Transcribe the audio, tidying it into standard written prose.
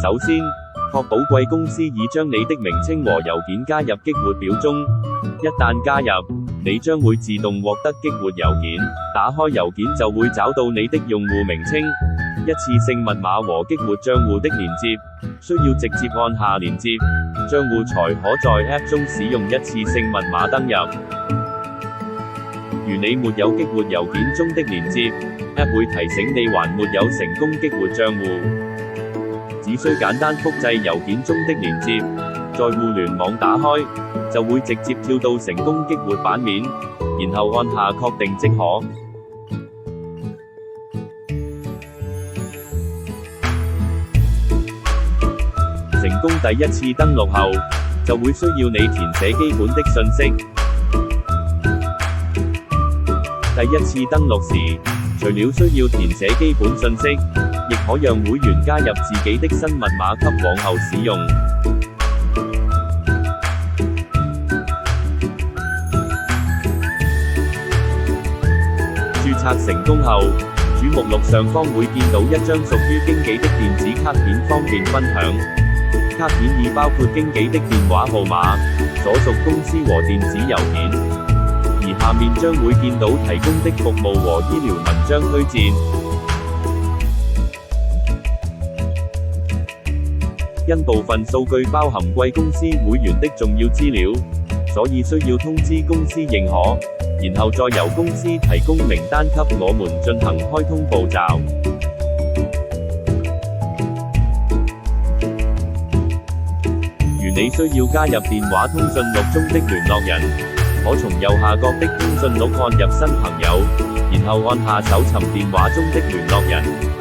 首先，確保貴公司已將你的名稱和郵件加入激活表中。一旦加入，你將會自動獲得激活郵件。打開郵件就會找到你的用戶名稱、一次性密碼和激活帳戶的連接。需要直接按下連接，帳戶才可在 App 中使用一次性密碼登入。如你沒有激活郵件中的連接， App 會提醒你還沒有成功激活帳戶。只需簡單複製郵件中的連接，在互聯網打開，就會直接跳到成功激活版面，然後按下確定即可。成功第一次登錄後，就會需要你填寫基本的信息。第一次登錄時，除了需要填寫基本信息，亦可讓會員加入自己的新密碼給往後使用。註冊成功後，主目錄上方會見到一張屬於經紀的電子卡片，方便分享。卡片已包括經紀的電話號碼、所屬公司和電子郵件，而下面將會見到提供的服務和醫療文章推薦。因部分數據包含貴公司會員的重要資料，所以需要通知公司認可，然後再由公司提供名單給我們進行開通步驟。如你需要加入電話通訊錄中的聯絡人，可從右下角的通訊錄按入新朋友，然後按下搜尋電話中的聯絡人。